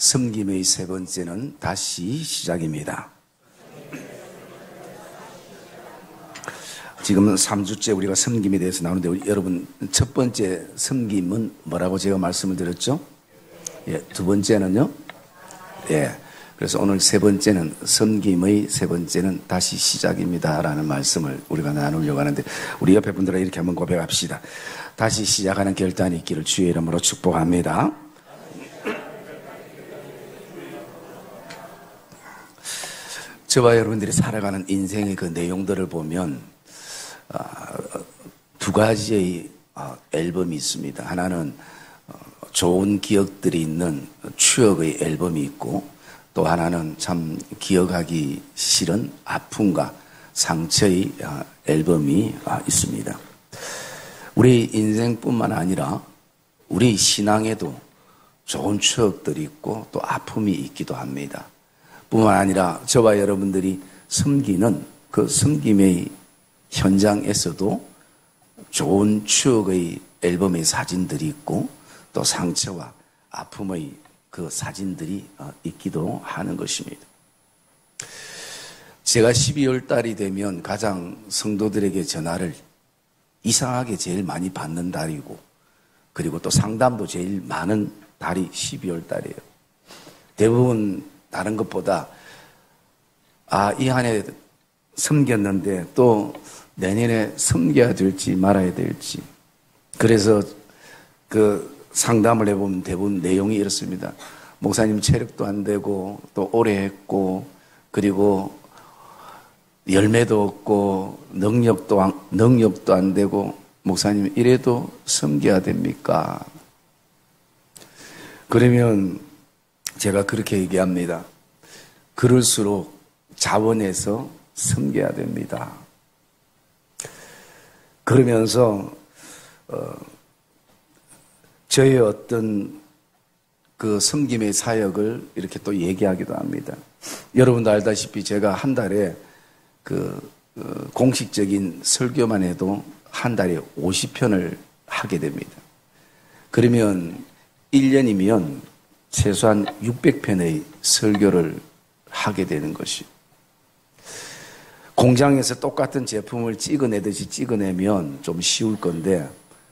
섬김의 세 번째는 다시 시작입니다. 지금은 3주째 우리가 섬김에 대해서 나오는데 여러분 첫 번째 섬김은 뭐라고 제가 말씀을 드렸죠? 두 번째는요? 그래서 오늘 세 번째는 섬김의 세 번째는 다시 시작입니다 라는 말씀을 우리가 나누려고 하는데 우리 옆에 분들과 이렇게 한번 고백합시다. 다시 시작하는 결단이 있기를 주의 이름으로 축복합니다. 저와 여러분들이 살아가는 인생의 그 내용들을 보면 두 가지의 앨범이 있습니다. 하나는 좋은 기억들이 있는 추억의 앨범이 있고 또 하나는 참 기억하기 싫은 아픔과 상처의 앨범이 있습니다. 우리 인생뿐만 아니라 우리 신앙에도 좋은 추억들이 있고 또 아픔이 있기도 합니다. 뿐만 아니라 저와 여러분들이 섬기는 그 섬김의 현장에서도 좋은 추억의 앨범의 사진들이 있고 또 상처와 아픔의 그 사진들이 있기도 하는 것입니다. 제가 12월 달이 되면 가장 성도들에게 전화를 이상하게 제일 많이 받는 달이고 그리고 또 상담도 제일 많은 달이 12월 달이에요. 대부분 다른 것보다 이 한 해 섬겼는데 또 내년에 섬겨야 될지 말아야 될지 그래서 그 상담을 해보면 대부분 내용이 이렇습니다. 목사님 체력도 안 되고 또 오래 했고 그리고 열매도 없고 능력도 안 되고 목사님 이래도 섬겨야 됩니까? 그러면 제가 그렇게 얘기합니다. 그럴수록 자원해서 섬겨야 됩니다. 그러면서 저의 어떤 그 섬김의 사역을 이렇게 또 얘기하기도 합니다. 여러분도 알다시피 제가 한 달에 공식적인 설교만 해도 한 달에 50편을 하게 됩니다. 그러면 1년이면 최소한 600편의 설교를 하게 되는 것이. 공장에서 똑같은 제품을 찍어내듯이 찍어내면 좀 쉬울 건데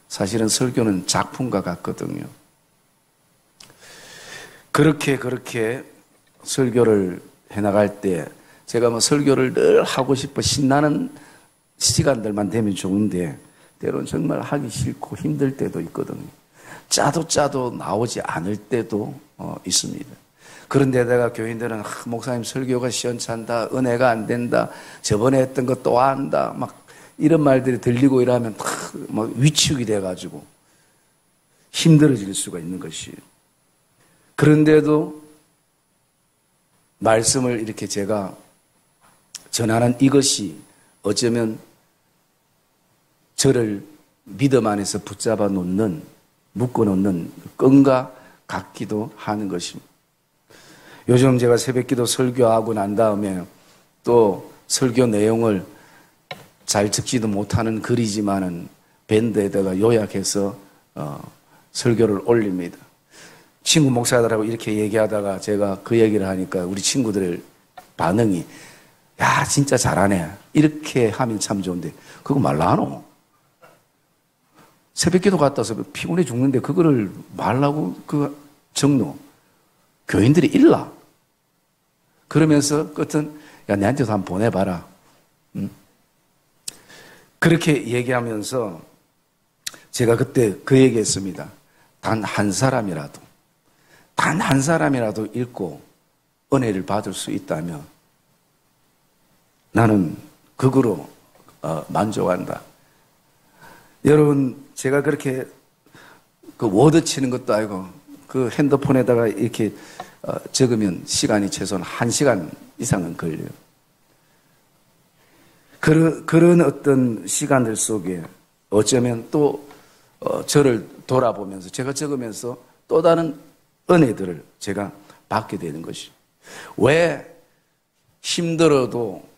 사실은 설교는 작품과 같거든요. 그렇게 설교를 해나갈 때 제가 설교를 늘 하고 싶어 신나는 시간들만 되면 좋은데 때로는 정말 하기 싫고 힘들 때도 있거든요. 짜도 나오지 않을 때도 있습니다. 그런데다가 교인들은 목사님 설교가 시원찮다, 은혜가 안 된다, 저번에 했던 거 또 한다, 막 이런 말들이 들리고 이러면 막 위축이 돼가지고 힘들어질 수가 있는 것이에요. 그런데도 말씀을 이렇게 제가 전하는 이것이 어쩌면 저를 믿음 안에서 붙잡아 놓는, 묶어 놓는 끈과 같기도 하는 것입니다. 요즘 제가 새벽기도 설교하고 난 다음에 또 설교 내용을 잘 적지도 못하는 글이지만은 밴드에다가 요약해서 설교를 올립니다. 친구 목사들하고 이렇게 얘기하다가 제가 그 얘기를 하니까 우리 친구들 반응이 야 진짜 잘하네 이렇게 하면 참 좋은데 그거 말라 하노? 새벽기도 갔다 와서 피곤해 죽는데 그거를 말라고 적노? 교인들이 일라. 그러면서 끝은 야 내한테도 한번 보내봐라. 그렇게 얘기하면서 제가 그때 그 얘기했습니다. 단 한 사람이라도 읽고 은혜를 받을 수 있다면 나는 그거로 만족한다. 여러분 제가 그렇게 워드 치는 것도 아니고 그 핸드폰에다가 이렇게 적으면 시간이 최소한 1시간 이상은 걸려요. 그런 어떤 시간들 속에 어쩌면 또 저를 돌아보면서 제가 적으면서 또 다른 은혜들을 제가 받게 되는 것이. 왜 힘들어도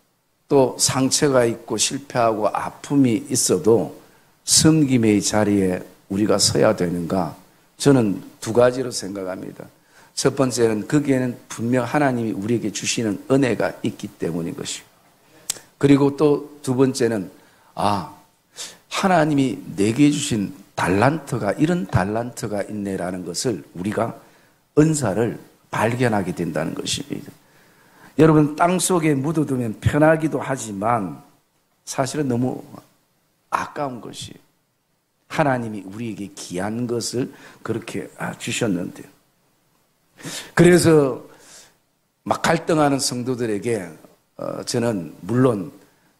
또 상처가 있고 실패하고 아픔이 있어도 섬김의 자리에 우리가 서야 되는가? 저는 두 가지로 생각합니다. 첫 번째는 거기에는 분명 하나님이 우리에게 주시는 은혜가 있기 때문인 것이고, 그리고 또 두 번째는 하나님이 내게 주신 달란트가, 이런 달란트가 있네라는 것을 우리가 은사를 발견하게 된다는 것입니다. 여러분, 땅속에 묻어두면 편하기도 하지만 사실은 너무 아까운 것이, 하나님이 우리에게 귀한 것을 그렇게 주셨는데, 그래서 막 갈등하는 성도들에게 저는 물론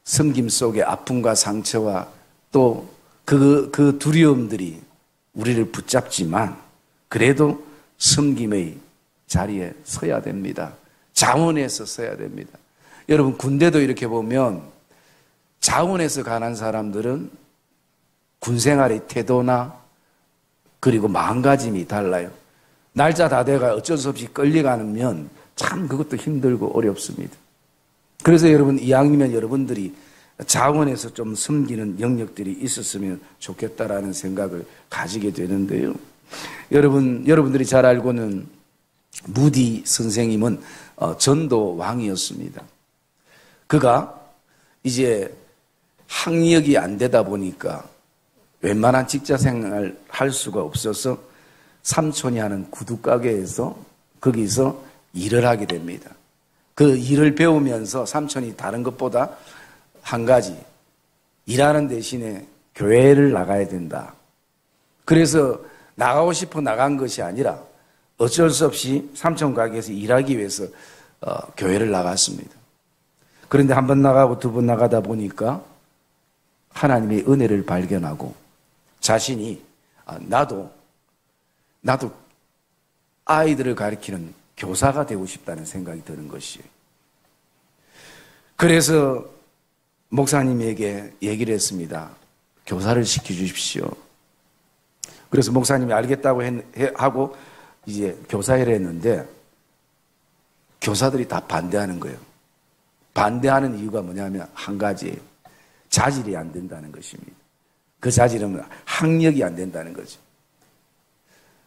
섬김 속의 아픔과 상처와 또 그 두려움들이 우리를 붙잡지만 그래도 섬김의 자리에 서야 됩니다. 자원에서 서야 됩니다. 여러분, 군대도 이렇게 보면 자원에서 가난 사람들은 군생활의 태도나 그리고 마음가짐이 달라요. 날짜 다 돼가 어쩔 수 없이 끌려가면 참 그것도 힘들고 어렵습니다. 그래서 여러분, 이왕이면 여러분들이 자원에서 좀 섬기는 영역들이 있었으면 좋겠다라는 생각을 가지게 되는데요. 여러분들이 잘 알고는 무디 선생님은 전도 왕이었습니다. 그가 이제 학력이 안 되다 보니까 웬만한 직장 생활을 할 수가 없어서 삼촌이 하는 구두가게에서 거기서 일을 하게 됩니다. 그 일을 배우면서 삼촌이 다른 것보다 한 가지, 일하는 대신에 교회를 나가야 된다. 그래서 나가고 싶어 나간 것이 아니라 어쩔 수 없이 삼촌 가게에서 일하기 위해서 교회를 나갔습니다. 그런데 한 번 나가고 두 번 나가다 보니까 하나님의 은혜를 발견하고 자신이 나도 아이들을 가르치는 교사가 되고 싶다는 생각이 드는 것이에요. 그래서 목사님에게 얘기를 했습니다. 교사를 시켜주십시오. 그래서 목사님이 알겠다고 하고 이제 교사를 했는데 교사들이 다 반대하는 거예요. 반대하는 이유가 뭐냐면 한 가지예요. 자질이 안 된다는 것입니다. 그 자질은 학력이 안 된다는 거죠.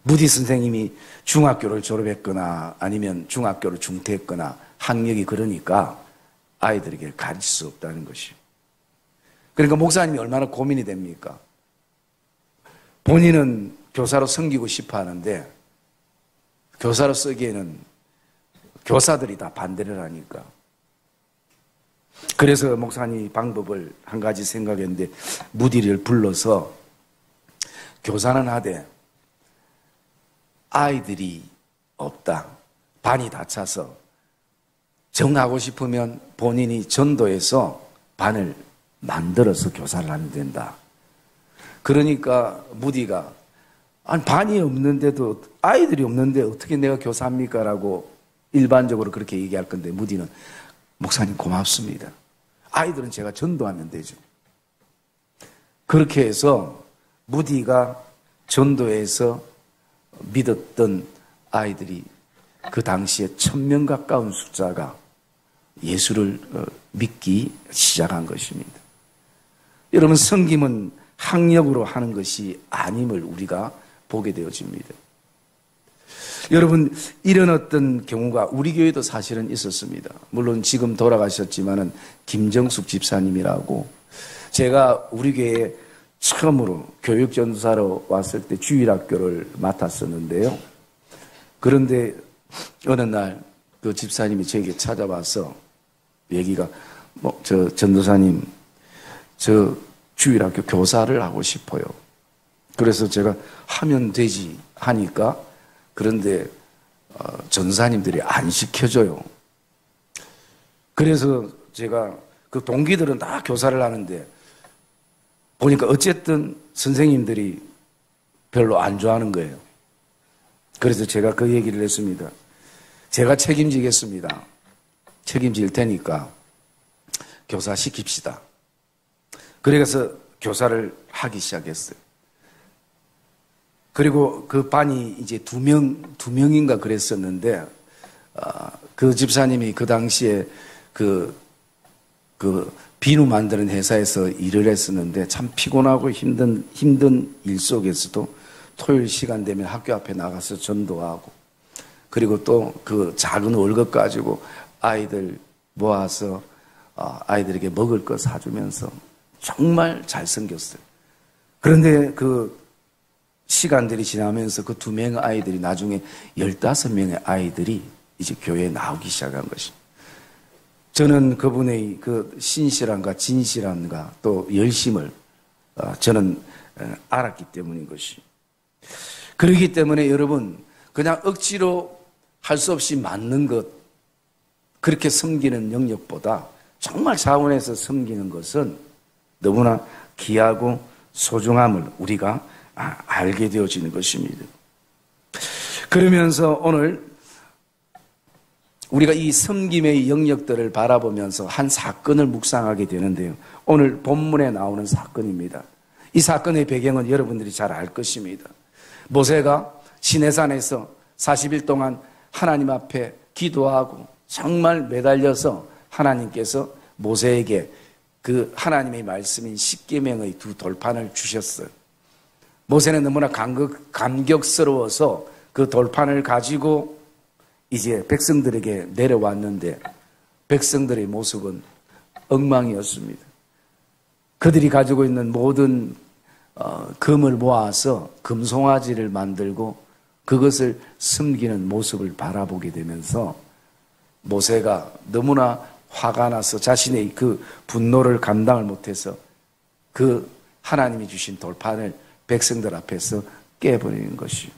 무디 선생님이 중학교를 졸업했거나 아니면 중학교를 중퇴했거나 학력이 그러니까 아이들에게 가르칠 수 없다는 것이에요. 그러니까 목사님이 얼마나 고민이 됩니까? 본인은 교사로 섬기고 싶어 하는데 교사로 쓰기에는 교사들이 다 반대를 하니까. 그래서 목사님이 방법을 한 가지 생각했는데 무디를 불러서 교사는 하되 아이들이 없다. 반이 다 차서 정하고 싶으면 본인이 전도해서 반을 만들어서 교사를 하면 된다. 그러니까 무디가 아니 반이 없는데도 아이들이 없는데 어떻게 내가 교사합니까? 라고 일반적으로 그렇게 얘기할 건데 무디는 목사님 고맙습니다. 아이들은 제가 전도하면 되죠. 그렇게 해서 무디가 전도해서 믿었던 아이들이 그 당시에 1000명 가까운 숫자가 예수를 믿기 시작한 것입니다. 여러분, 섬김은 학력으로 하는 것이 아님을 우리가 보게 되어집니다. 여러분, 이런 어떤 경우가 우리 교회도 사실은 있었습니다. 물론 지금 돌아가셨지만은 김정숙 집사님이라고 제가 우리 교회에 처음으로 교육전도사로 왔을 때 주일학교를 맡았었는데요. 그런데 어느 날 그 집사님이 저에게 찾아와서 얘기가 전도사님 저 주일학교 교사를 하고 싶어요. 그래서 제가 하면 되지 하니까 그런데 전사님들이 안 시켜줘요. 그래서 제가 그 동기들은 다 교사를 하는데 보니까 어쨌든 선생님들이 별로 안 좋아하는 거예요. 그래서 제가 그 얘기를 했습니다. 제가 책임지겠습니다. 책임질 테니까 교사 시킵시다. 그래서 교사를 하기 시작했어요. 그리고 그 반이 이제 두 명인가 그랬었는데, 그 집사님이 그 당시에 그 비누 만드는 회사에서 일을 했었는데 참 피곤하고 힘든 일 속에서도 토요일 시간 되면 학교 앞에 나가서 전도하고 그리고 또 그 작은 월급 가지고 아이들 모아서 아이들에게 먹을 거 사주면서 정말 잘생겼어요. 그런데 그 시간들이 지나면서 그 2명의 아이들이 나중에 15명의 아이들이 이제 교회에 나오기 시작한 것입니다. 저는 그분의 그 신실함과 진실함과 또 열심을 저는 알았기 때문인 것이. 그렇기 때문에 여러분, 그냥 억지로 할 수 없이 맞는 것, 그렇게 섬기는 영역보다 정말 자원해서 섬기는 것은 너무나 귀하고 소중함을 우리가 알게 되어지는 것입니다. 그러면서 오늘 우리가 이 섬김의 영역들을 바라보면서 한 사건을 묵상하게 되는데요. 오늘 본문에 나오는 사건입니다. 이 사건의 배경은 여러분들이 잘 알 것입니다. 모세가 시내산에서 40일 동안 하나님 앞에 기도하고 정말 매달려서 하나님께서 모세에게 그 하나님의 말씀인 십계명의 2 돌판을 주셨어요. 모세는 너무나 감격스러워서 그 돌판을 가지고 이제 백성들에게 내려왔는데 백성들의 모습은 엉망이었습니다. 그들이 가지고 있는 모든 금을 모아서 금송아지를 만들고 그것을 섬기는 모습을 바라보게 되면서 모세가 너무나 화가 나서 자신의 그 분노를 감당을 못해서 그 하나님이 주신 돌판을 백성들 앞에서 깨버리는 것이요.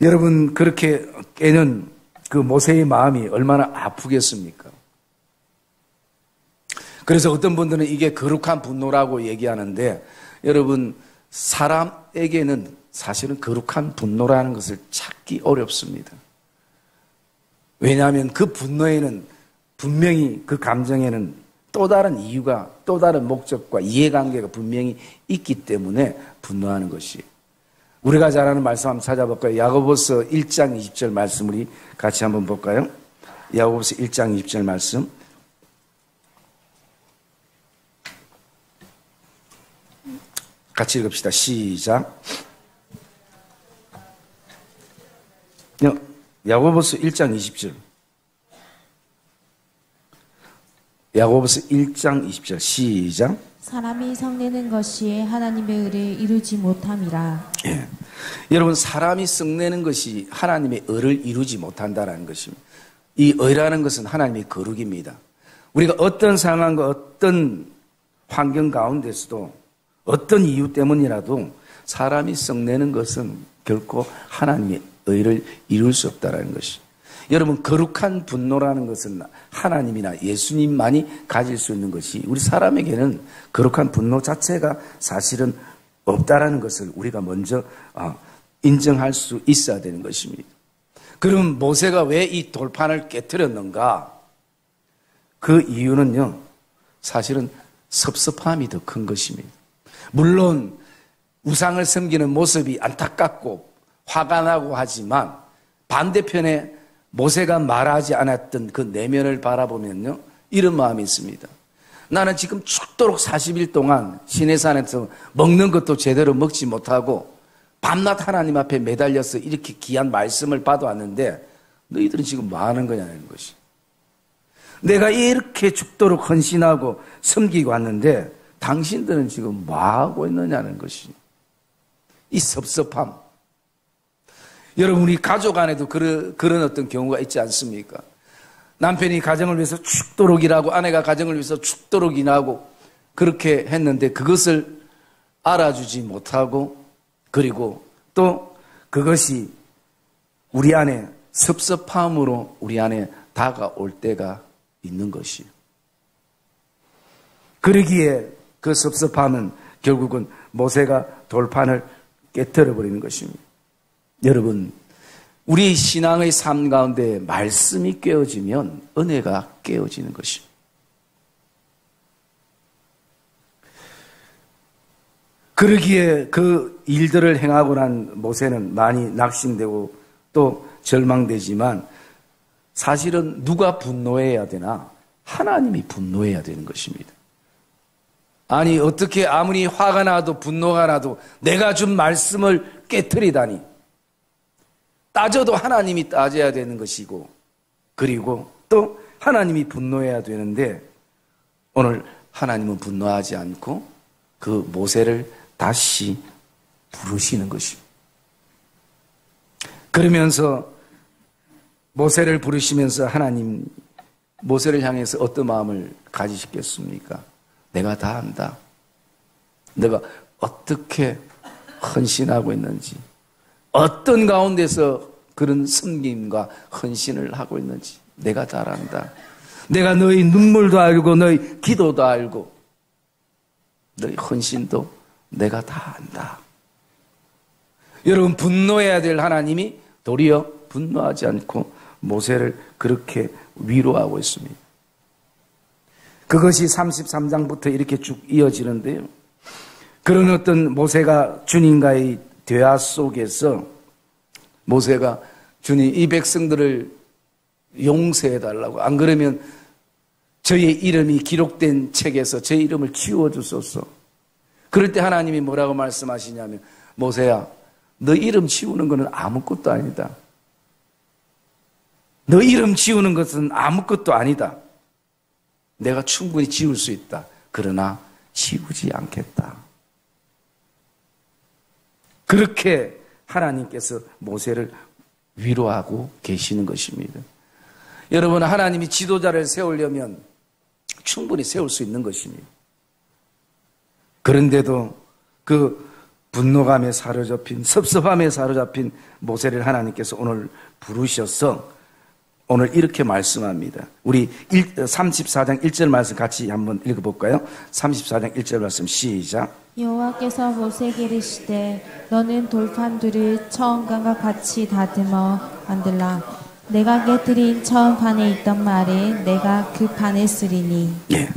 여러분, 그렇게 깨는 그 모세의 마음이 얼마나 아프겠습니까? 그래서 어떤 분들은 이게 거룩한 분노라고 얘기하는데, 여러분, 사람에게는 사실은 거룩한 분노라는 것을 찾기 어렵습니다. 왜냐하면 그 분노에는 분명히 그 감정에는 또 다른 이유가, 또 다른 목적과 이해관계가 분명히 있기 때문에 분노하는 것이. 우리가 잘 아는 말씀 한번 찾아볼까요? 야고보서 1장 20절 말씀 우리 같이 한번 볼까요? 야고보서 1장 20절 말씀. 같이 읽읍시다. 시작. 야고보서 1장 20절. 야고보서 1장 20절 시작. 사람이 성내는 것이 하나님의 의를 이루지 못함이라. 예. 여러분, 사람이 성내는 것이 하나님의 의를 이루지 못한다라는 것입니다. 이 의라는 것은 하나님의 거룩입니다. 우리가 어떤 상황과 어떤 환경 가운데서도 어떤 이유 때문이라도 사람이 성내는 것은 결코 하나님의 의를 이룰 수 없다는 것이. 여러분, 거룩한 분노라는 것은 하나님이나 예수님만이 가질 수 있는 것이, 우리 사람에게는 거룩한 분노 자체가 사실은 없다라는 것을 우리가 먼저 인정할 수 있어야 되는 것입니다. 그럼 모세가 왜 이 돌판을 깨뜨렸는가? 그 이유는요, 사실은 섭섭함이 더 큰 것입니다. 물론 우상을 섬기는 모습이 안타깝고 화가 나고 하지만 반대편에 모세가 말하지 않았던 그 내면을 바라보면요, 이런 마음이 있습니다. 나는 지금 죽도록 40일 동안 시내산에서 먹는 것도 제대로 먹지 못하고 밤낮 하나님 앞에 매달려서 이렇게 귀한 말씀을 받아왔는데 너희들은 지금 뭐 하는 거냐는 것이. 내가 이렇게 죽도록 헌신하고 섬기고 왔는데 당신들은 지금 뭐 하고 있느냐는 것이. 이 섭섭함. 여러분, 우리 가족 안에도 그런 어떤 경우가 있지 않습니까? 남편이 가정을 위해서 죽도록 일하고 아내가 가정을 위해서 죽도록 일하고 그렇게 했는데 그것을 알아주지 못하고, 그리고 또 그것이 우리 안에 섭섭함으로 우리 안에 다가올 때가 있는 것이에요. 그러기에 그 섭섭함은 결국은 모세가 돌판을 깨뜨려 버리는 것입니다. 여러분, 우리 신앙의 삶 가운데 말씀이 깨어지면 은혜가 깨어지는 것입니다. 그러기에 그 일들을 행하고 난 모세는 많이 낙심되고 또 절망되지만 사실은 누가 분노해야 되나? 하나님이 분노해야 되는 것입니다. 아니, 어떻게 아무리 화가 나도 분노가 나도 내가 준 말씀을 깨트리다니, 따져도 하나님이 따져야 되는 것이고, 그리고 또 하나님이 분노해야 되는데, 오늘 하나님은 분노하지 않고 그 모세를 다시 부르시는 것입니다. 그러면서 모세를 부르시면서 하나님, 모세를 향해서 어떤 마음을 가지시겠습니까? 내가 다 안다. 내가 어떻게 헌신하고 있는지, 어떤 가운데서 그런 섬김과 헌신을 하고 있는지 내가 다 안다. 내가 너희 눈물도 알고 너희 기도도 알고 너희 헌신도 내가 다 안다. 여러분, 분노해야 될 하나님이 도리어 분노하지 않고 모세를 그렇게 위로하고 있습니다. 그것이 33장부터 이렇게 쭉 이어지는데요. 그런 어떤 모세가 주님과의 대화 속에서 모세가 주님, 이 백성들을 용서해달라고, 안 그러면 저의 이름이 기록된 책에서 제 이름을 지워주소서. 그럴 때 하나님이 뭐라고 말씀하시냐면, 모세야, 너 이름 지우는 것은 아무것도 아니다. 너 이름 지우는 것은 아무것도 아니다. 내가 충분히 지울 수 있다. 그러나 지우지 않겠다. 그렇게 하나님께서 모세를 위로하고 계시는 것입니다. 여러분, 하나님이 지도자를 세우려면 충분히 세울 수 있는 것입니다. 그런데도 그 분노감에 사로잡힌, 섭섭함에 사로잡힌 모세를 하나님께서 오늘 부르셔서 오늘 이렇게 말씀합니다. 우리 34장 1절 말씀 같이 한번 읽어볼까요? 34장 1절 말씀 시작. 여호와께서 모세에게 이르시되 너는 돌판들을 처음과 같이 다듬어 만들라. 내가 깨뜨린 처음 판에 있던 말에 내가 그 판에 쓰리니. 예.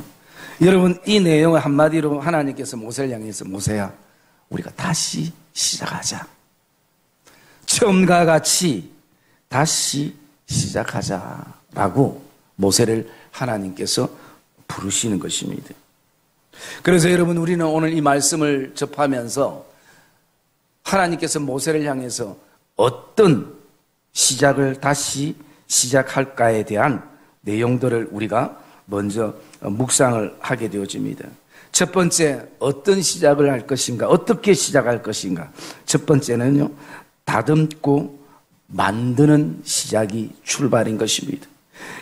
여러분, 이 내용을 한마디로 하나님께서 모세를 향해서, 모세야, 우리가 다시 시작하자. 처음과 같이 다시 시작하자라고 모세를 하나님께서 부르시는 것입니다. 그래서 여러분, 우리는 오늘 이 말씀을 접하면서 하나님께서 모세를 향해서 어떤 시작을 다시 시작할까에 대한 내용들을 우리가 먼저 묵상을 하게 되어집니다. 첫 번째, 어떤 시작을 할 것인가, 어떻게 시작할 것인가. 첫 번째는요, 다듬고 만드는 시작이 출발인 것입니다.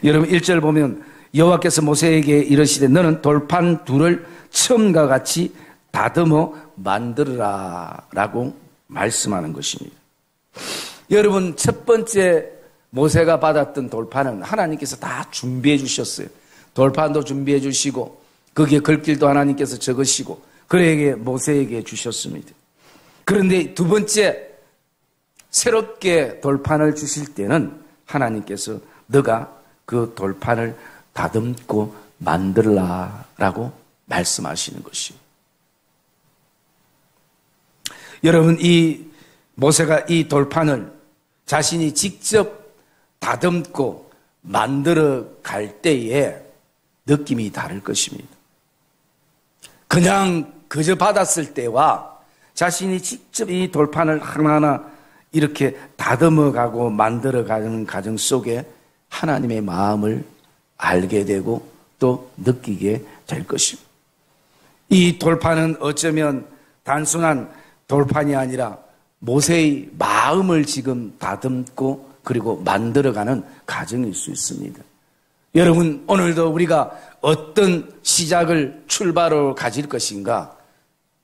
여러분, 1절 보면 여호와께서 모세에게 이르시되 너는 돌판 둘을 처음과 같이 다듬어 만들어라 라고 말씀하는 것입니다. 여러분, 첫 번째 모세가 받았던 돌판은 하나님께서 다 준비해 주셨어요. 돌판도 준비해 주시고 거기에 글귀도 하나님께서 적으시고 그에게 모세에게 주셨습니다. 그런데 두 번째 새롭게 돌판을 주실 때는 하나님께서 너가 그 돌판을 다듬고 만들라라고 말씀하시는 것이에요. 여러분, 이 모세가 이 돌판을 자신이 직접 다듬고 만들어 갈 때에 느낌이 다를 것입니다. 그냥 그저 받았을 때와 자신이 직접 이 돌판을 하나하나 이렇게 다듬어가고 만들어가는 과정 속에 하나님의 마음을 알게 되고 또 느끼게 될 것입니다. 이 돌판은 어쩌면 단순한 돌판이 아니라 모세의 마음을 지금 다듬고 그리고 만들어가는 과정일 수 있습니다. 여러분, 오늘도 우리가 어떤 시작을 출발로 가질 것인가?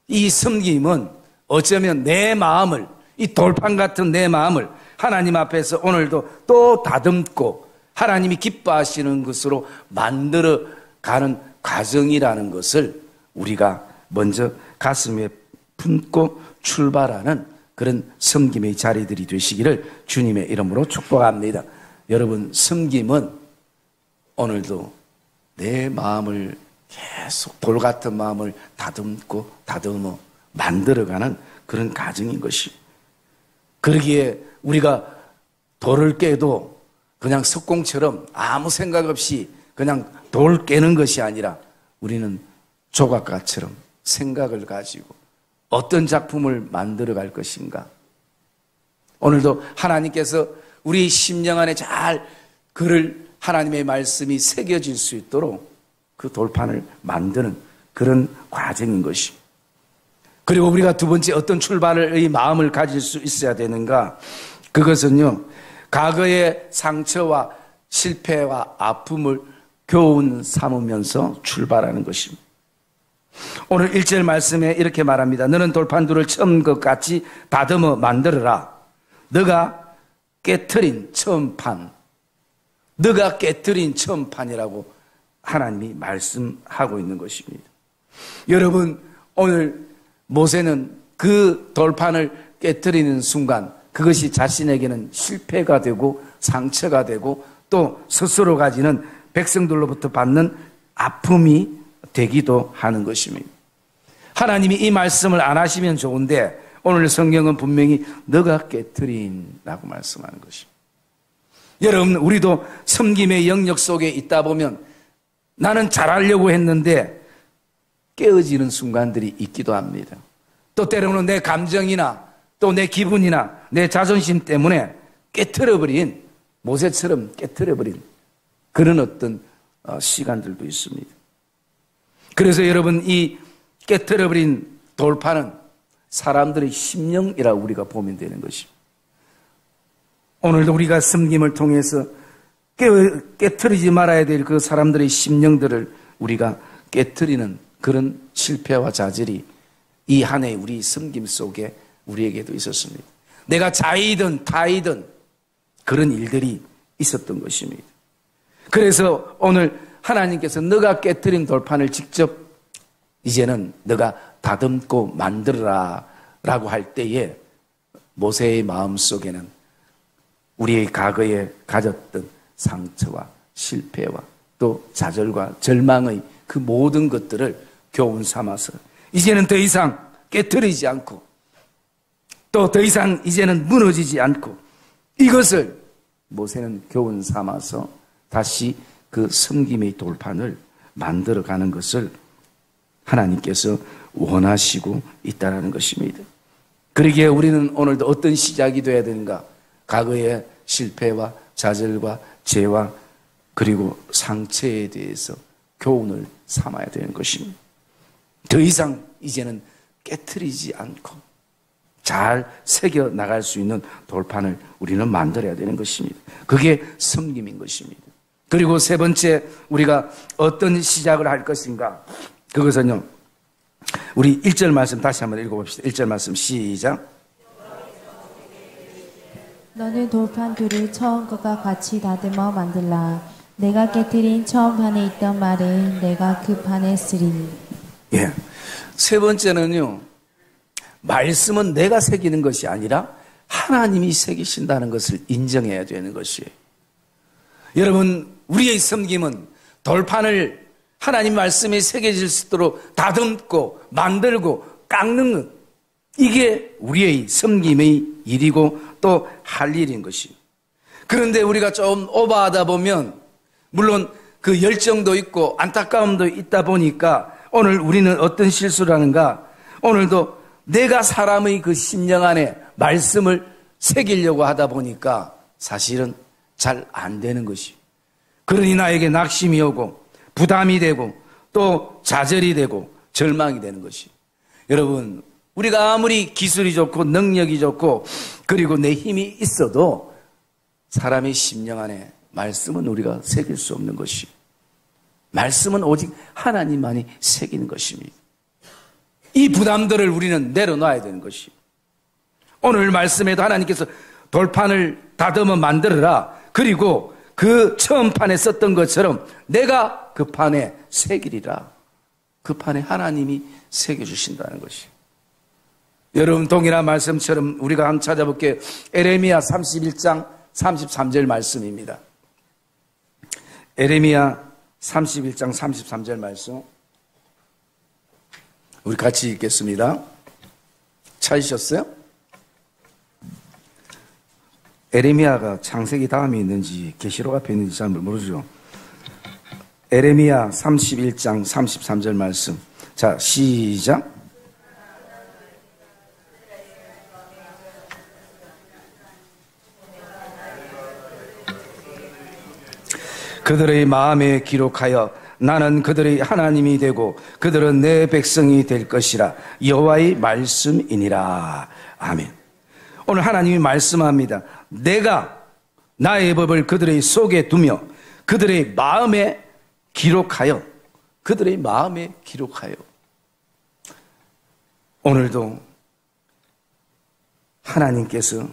이 섬김은 어쩌면 내 마음을, 이 돌판 같은 내 마음을 하나님 앞에서 오늘도 또 다듬고 하나님이 기뻐하시는 것으로 만들어가는 과정이라는 것을 우리가 먼저 가슴에 품고 출발하는 그런 섬김의 자리들이 되시기를 주님의 이름으로 축복합니다. 여러분, 섬김은 오늘도 내 마음을 계속 돌 같은 마음을 다듬고 다듬어 만들어가는 그런 과정인 것입니다. 그러기에 우리가 돌을 깨도 그냥 석공처럼 아무 생각 없이 그냥 돌 깨는 것이 아니라 우리는 조각가처럼 생각을 가지고 어떤 작품을 만들어 갈 것인가, 오늘도 하나님께서 우리 심령 안에 잘 그를 하나님의 말씀이 새겨질 수 있도록 그 돌판을 만드는 그런 과정인 것이. 그리고 우리가 두 번째 어떤 출발의 마음을 가질 수 있어야 되는가? 그것은요, 과거의 상처와 실패와 아픔을 교훈 삼으면서 출발하는 것입니다. 오늘 1절 말씀에 이렇게 말합니다. 너는 돌판들을 처음 것 같이 다듬어 만들어라. 너가 깨트린 처음 판. 너가 깨트린 처음 판이라고 하나님이 말씀하고 있는 것입니다. 여러분, 오늘 모세는 그 돌판을 깨트리는 순간 그것이 자신에게는 실패가 되고 상처가 되고 또 스스로 가지는 백성들로부터 받는 아픔이 되기도 하는 것입니다. 하나님이 이 말씀을 안 하시면 좋은데 오늘 성경은 분명히 너가 깨트린다고 말씀하는 것입니다. 여러분, 우리도 섬김의 영역 속에 있다 보면 나는 잘하려고 했는데 깨어지는 순간들이 있기도 합니다. 또 때로는 내 감정이나 또 내 기분이나 내 자존심 때문에 깨트려버린, 모세처럼 깨트려버린 그런 어떤 시간들도 있습니다. 그래서 여러분, 이 깨트려버린 돌판은 사람들의 심령이라고 우리가 보면 되는 것입니다. 오늘도 우리가 섬김을 통해서 깨트리지 말아야 될 그 사람들의 심령들을 우리가 깨트리는 그런 실패와 좌절이 이 한 해 우리 섬김 속에 우리에게도 있었습니다. 내가 자이든 타이든 그런 일들이 있었던 것입니다. 그래서 오늘 하나님께서 너가 깨트린 돌판을 직접 이제는 너가 다듬고 만들어라 라고 할 때에 모세의 마음속에는 우리의 과거에 가졌던 상처와 실패와 또 좌절과 절망의 그 모든 것들을 교훈 삼아서 이제는 더 이상 깨트리지 않고 또 더 이상 이제는 무너지지 않고 이것을 모세는 교훈 삼아서 다시 그 섬김의 돌판을 만들어가는 것을 하나님께서 원하시고 있다는 것입니다. 그러기에 우리는 오늘도 어떤 시작이 되어야 되는가? 과거의 실패와 좌절과 죄와 그리고 상처에 대해서 교훈을 삼아야 되는 것입니다. 더 이상 이제는 깨트리지 않고 잘 새겨 나갈 수 있는 돌판을 우리는 만들어야 되는 것입니다. 그게 섬김인 것입니다. 그리고 세 번째, 우리가 어떤 시작을 할 것인가? 그것은요, 우리 1절 말씀 다시 한번 읽어봅시다. 1절 말씀 시작. 너는 돌판들을 처음 것과 같이 다듬어 만들라. 내가 깨트린 처음 판에 있던 말은 내가 그 판에 쓰리니. 예. 세 번째는요, 말씀은 내가 새기는 것이 아니라 하나님이 새기신다는 것을 인정해야 되는 것이에요. 여러분, 우리의 섬김은 돌판을 하나님 말씀에 새겨질 수 있도록 다듬고 만들고 깎는 것, 이게 우리의 섬김의 일이고 또 할 일인 것입니다. 그런데 우리가 좀 오버하다 보면 물론 그 열정도 있고 안타까움도 있다 보니까 오늘 우리는 어떤 실수를 하는가? 오늘도 내가 사람의 그 심령 안에 말씀을 새기려고 하다 보니까 사실은 잘 안 되는 것이. 그러니 나에게 낙심이 오고 부담이 되고 또 좌절이 되고 절망이 되는 것이. 여러분, 우리가 아무리 기술이 좋고 능력이 좋고 그리고 내 힘이 있어도 사람의 심령 안에 말씀은 우리가 새길 수 없는 것이. 말씀은 오직 하나님만이 새기는 것입니다. 이 부담들을 우리는 내려놔야 되는 것이. 오늘 말씀에도 하나님께서 돌판을 다듬어 만들어라. 그리고 그 처음 판에 썼던 것처럼 내가 그 판에 새기리라. 그 판에 하나님이 새겨주신다는 것이. 여러분, 동일한 말씀처럼 우리가 한번 찾아볼게요. 에레미야 31장 33절 말씀입니다. 에레미야 31장 33절 말씀. 우리 같이 읽겠습니다. 찾으셨어요? 에레미야가 창세기 다음에 있는지 계시록 앞에 있는지 잘 모르죠. 에레미야 31장 33절 말씀. 자, 시작. 그들의 마음에 기록하여 나는 그들의 하나님이 되고 그들은 내 백성이 될 것이라. 여호와의 말씀이니라. 아멘. 오늘 하나님이 말씀합니다. 내가 나의 법을 그들의 속에 두며 그들의 마음에 기록하여, 그들의 마음에 기록하여. 오늘도 하나님께서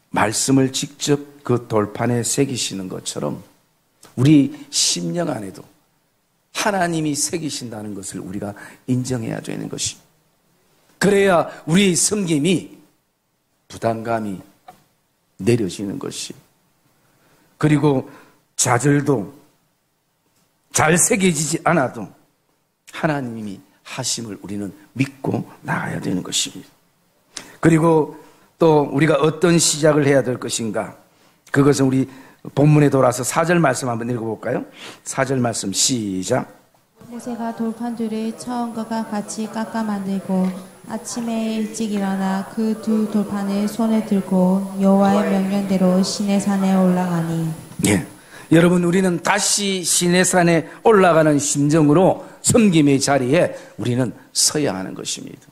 말씀을 직접 그 돌판에 새기시는 것처럼 우리 심령 안에도 하나님이 새기신다는 것을 우리가 인정해야 되는 것입니다. 그래야 우리의 섬김이 부담감이 내려지는 것이, 그리고 좌절도 잘 새겨지지 않아도 하나님이 하심을 우리는 믿고 나가야 되는 것입니다. 그리고 또 우리가 어떤 시작을 해야 될 것인가, 그것은 우리 본문에 돌아서 4절 말씀 한번 읽어볼까요? 4절 말씀 시작. 모세가 돌판들을 처음과 같이 깎아 만들고 아침에 일찍 일어나 그 두 돌판을 손에 들고 여호와의 명령대로 시내산에 올라가니. 예, 여러분, 우리는 다시 시내산에 올라가는 심정으로 섬김의 자리에 우리는 서야 하는 것입니다.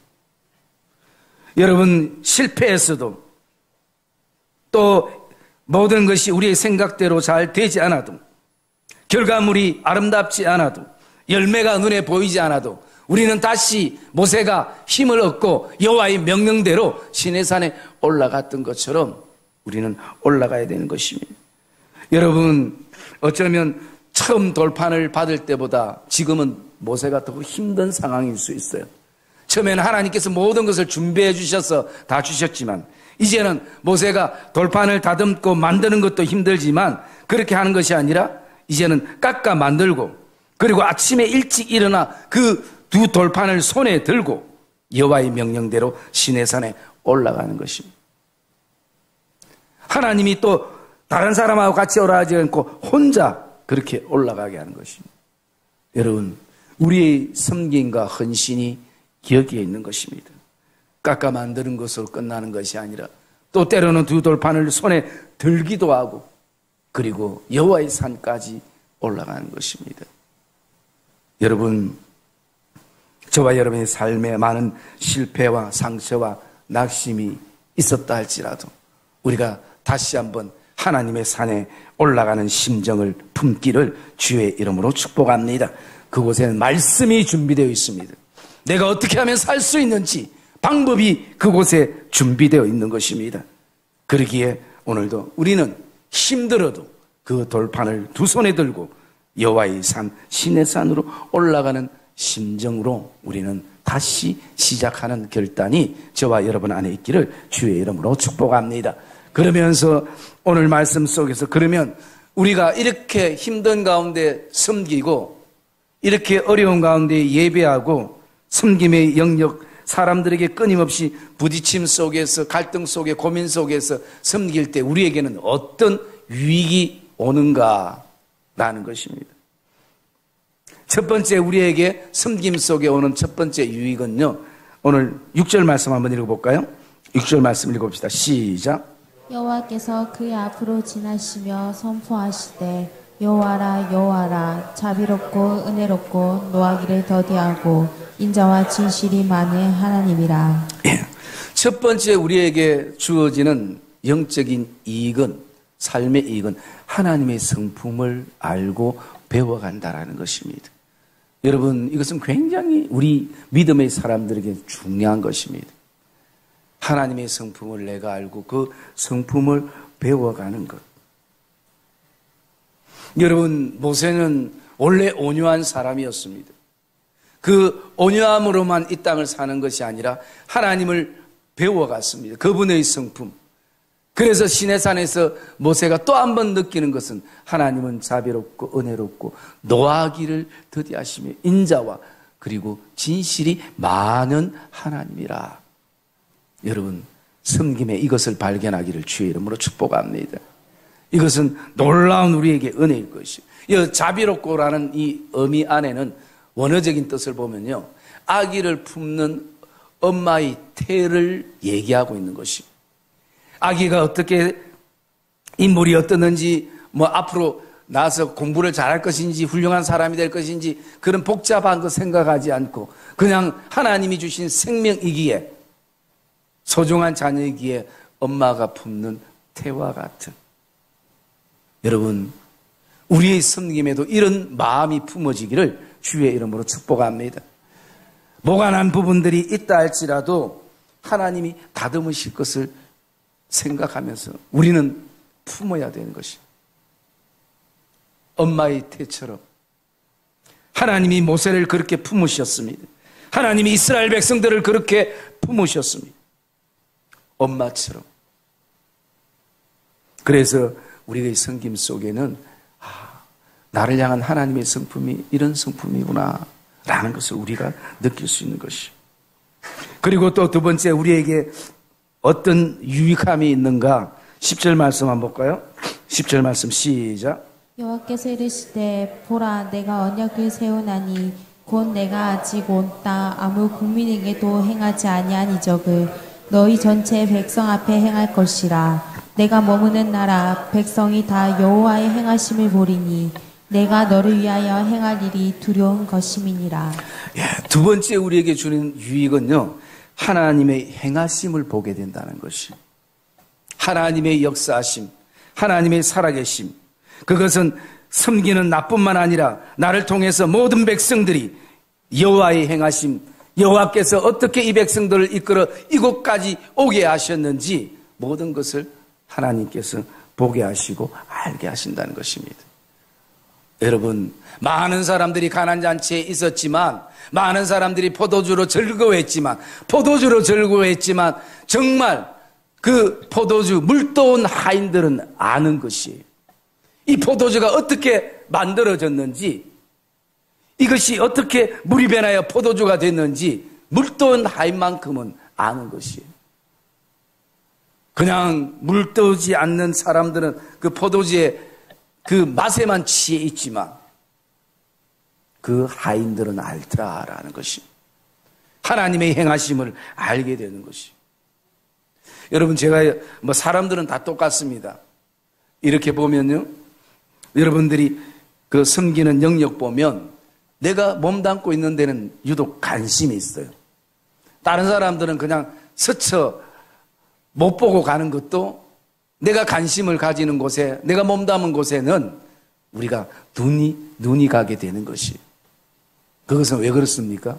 여러분, 실패했어도 또 모든 것이 우리의 생각대로 잘 되지 않아도, 결과물이 아름답지 않아도, 열매가 눈에 보이지 않아도 우리는 다시 모세가 힘을 얻고 여호와의 명령대로 시내산에 올라갔던 것처럼 우리는 올라가야 되는 것입니다. 여러분, 어쩌면 처음 돌판을 받을 때보다 지금은 모세가 더 힘든 상황일 수 있어요. 처음에는 하나님께서 모든 것을 준비해 주셔서 다 주셨지만, 이제는 모세가 돌판을 다듬고 만드는 것도 힘들지만 그렇게 하는 것이 아니라 이제는 깎아 만들고, 그리고 아침에 일찍 일어나 그 두 돌판을 손에 들고 여호와의 명령대로 시내산에 올라가는 것입니다. 하나님이 또 다른 사람하고 같이 올라가지 않고 혼자 그렇게 올라가게 하는 것입니다. 여러분, 우리의 섬김과 헌신이 여기에 있는 것입니다. 깎아 만드는 것으로 끝나는 것이 아니라 또 때로는 두 돌판을 손에 들기도 하고, 그리고 여호와의 산까지 올라가는 것입니다. 여러분, 저와 여러분의 삶에 많은 실패와 상처와 낙심이 있었다 할지라도 우리가 다시 한번 하나님의 산에 올라가는 심정을 품기를 주의 이름으로 축복합니다. 그곳에는 말씀이 준비되어 있습니다. 내가 어떻게 하면 살 수 있는지 방법이 그곳에 준비되어 있는 것입니다. 그러기에 오늘도 우리는 힘들어도 그 돌판을 두 손에 들고 여호와의 산 시내산으로 올라가는 심정으로 우리는 다시 시작하는 결단이 저와 여러분 안에 있기를 주의 이름으로 축복합니다. 그러면서 오늘 말씀 속에서, 그러면 우리가 이렇게 힘든 가운데 섬기고 이렇게 어려운 가운데 예배하고 섬김의 영역, 사람들에게 끊임없이 부딪힘 속에서, 갈등 속에, 고민 속에서 섬길 때 우리에게는 어떤 유익이 오는가라는 것입니다. 첫 번째, 우리에게 섬김 속에 오는 첫 번째 유익은요, 오늘 6절 말씀 한번 읽어볼까요? 6절 말씀 읽어봅시다. 시작. 여호와께서 그 앞으로 지나시며 선포하시되 여호와라 여호와라, 자비롭고 은혜롭고 노하기를 더디하고 인자와 진실이 많은 하나님이라. 예. 첫 번째 우리에게 주어지는 영적인 이익은, 삶의 이익은 하나님의 성품을 알고 배워간다라는 것입니다. 여러분, 이것은 굉장히 우리 믿음의 사람들에게 중요한 것입니다. 하나님의 성품을 내가 알고 그 성품을 배워가는 것. 여러분, 모세는 원래 온유한 사람이었습니다. 그 온유함으로만 이 땅을 사는 것이 아니라 하나님을 배워갔습니다. 그분의 성품. 그래서 시내산에서 모세가 또 한 번 느끼는 것은 하나님은 자비롭고 은혜롭고 노하기를 더디하시며 인자와 그리고 진실이 많은 하나님이라. 여러분, 섬김에 이것을 발견하기를 주의 이름으로 축복합니다. 이것은 놀라운 우리에게 은혜일 것이요. 이 자비롭고라는 이 의미 안에는 원어적인 뜻을 보면요, 아기를 품는 엄마의 태를 얘기하고 있는 것입니다. 아기가 어떻게 인물이 어떻는지, 앞으로 나서 공부를 잘할 것인지 훌륭한 사람이 될 것인지 그런 복잡한 거 생각하지 않고 그냥 하나님이 주신 생명이기에 소중한 자녀이기에 엄마가 품는 태와 같은, 여러분 우리의 섬김에도 이런 마음이 품어지기를 주의 이름으로 축복합니다. 모관한 부분들이 있다 할지라도 하나님이 다듬으실 것을 생각하면서 우리는 품어야 되는 것입니다. 엄마의 태처럼 하나님이 모세를 그렇게 품으셨습니다. 하나님이 이스라엘 백성들을 그렇게 품으셨습니다. 엄마처럼. 그래서 우리의 섬김 속에는 나를 향한 하나님의 성품이 이런 성품이구나 라는 것을 우리가 느낄 수 있는 것이죠. 그리고 또 두 번째, 우리에게 어떤 유익함이 있는가? 10절 말씀 한번 볼까요? 10절 말씀 시작. 여호와께서 이르시되 보라 내가 언약을 세우나니 곧 내가 아직 온 땅 아무 국민에게도 행하지 아니한 이적을 너희 전체 백성 앞에 행할 것이라. 내가 머무는 나라 백성이 다 여호와의 행하심을 보리니 내가 너를 위하여 행할 일이 두려운 것임이니라. 두 번째 우리에게 주는 유익은요, 하나님의 행하심을 보게 된다는 것이, 하나님의 역사하심, 하나님의 살아계심, 그것은 섬기는 나뿐만 아니라 나를 통해서 모든 백성들이 여호와의 행하심, 여호와께서 어떻게 이 백성들을 이끌어 이곳까지 오게 하셨는지 모든 것을 하나님께서 보게 하시고 알게 하신다는 것입니다. 여러분, 많은 사람들이 가난잔치에 있었지만, 많은 사람들이 포도주로 즐거워했지만 정말 그 포도주 물도온 하인들은 아는 것이에요. 이 포도주가 어떻게 만들어졌는지, 이것이 어떻게 물이 변하여 포도주가 됐는지 물도온 하인만큼은 아는 것이에요. 그냥 물떠오지 않는 사람들은 그 포도주의 그 맛에만 취해 있지만 그 하인들은 알더라라는 것이, 하나님의 행하심을 알게 되는 것이. 여러분, 제가 사람들은 다 똑같습니다. 이렇게 보면요, 여러분들이 그 섬기는 영역 보면 내가 몸담고 있는 데는 유독 관심이 있어요. 다른 사람들은 그냥 스쳐 못 보고 가는 것도 내가 관심을 가지는 곳에, 내가 몸담은 곳에는 우리가 눈이 가게 되는 것이. 그것은 왜 그렇습니까?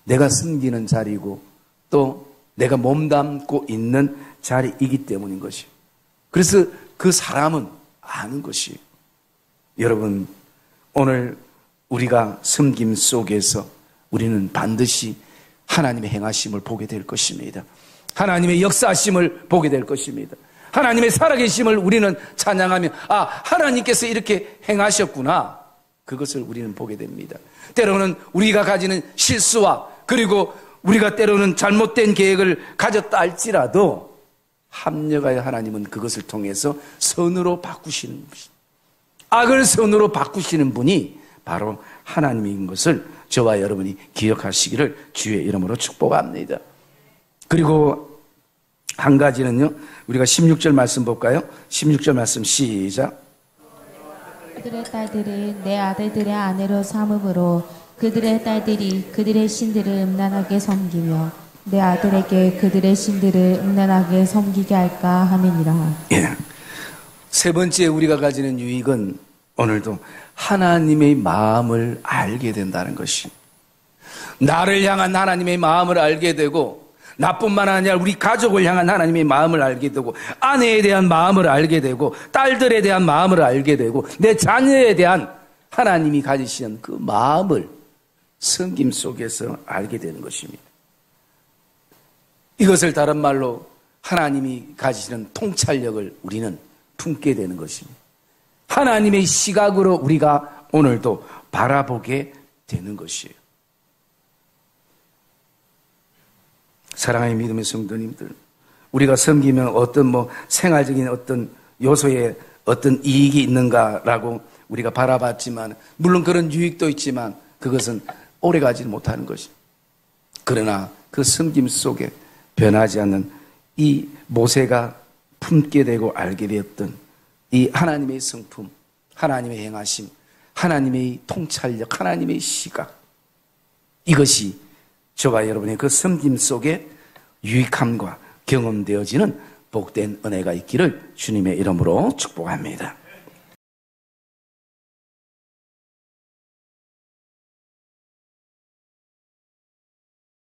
내가 섬기는 자리고 또 내가 몸담고 있는 자리이기 때문인 것이. 그래서 그 사람은 아는 것이. 여러분, 오늘 우리가 섬김 속에서 우리는 반드시 하나님의 행하심을 보게 될 것입니다. 하나님의 역사하심을 보게 될 것입니다. 하나님의 살아계심을 우리는 찬양하며, 하나님께서 이렇게 행하셨구나, 그것을 우리는 보게 됩니다. 때로는 우리가 가지는 실수와, 그리고 우리가 때로는 잘못된 계획을 가졌다 할지라도 합력하여 하나님은 그것을 통해서 선으로 바꾸시는 분이십니다. 악을 선으로 바꾸시는 분이 바로 하나님인 것을 저와 여러분이 기억하시기를 주의 이름으로 축복합니다. 그리고 한 가지는요, 우리가 16절 말씀 볼까요? 16절 말씀 시작. 그들의 딸들을 내 아들들의 아내로 삼음으로 그들의 딸들이 그들의 신들을 음란하게 섬기며 내 아들에게 그들의 신들을 음란하게 섬기게 할까 함이니라. 세 번째 우리가 가지는 유익은 오늘도 하나님의 마음을 알게 된다는 것이, 나를 향한 하나님의 마음을 알게 되고, 나뿐만 아니라 우리 가족을 향한 하나님의 마음을 알게 되고, 아내에 대한 마음을 알게 되고, 딸들에 대한 마음을 알게 되고, 내 자녀에 대한 하나님이 가지시는 그 마음을 섬김 속에서 알게 되는 것입니다. 이것을 다른 말로 하나님이 가지시는 통찰력을 우리는 품게 되는 것입니다. 하나님의 시각으로 우리가 오늘도 바라보게 되는 것이에요. 사랑하는 믿음의 성도님들, 우리가 섬기면 어떤 생활적인 어떤 요소에 어떤 이익이 있는가라고 우리가 바라봤지만, 물론 그런 유익도 있지만 그것은 오래가지 못하는 것이. 그러나 그 섬김 속에 변하지 않는 이 모세가 품게 되고 알게 되었던 이 하나님의 성품, 하나님의 행하심, 하나님의 통찰력, 하나님의 시각, 이것이 저와 여러분의 그 섬김 속에 유익함과 경험되어지는 복된 은혜가 있기를 주님의 이름으로 축복합니다.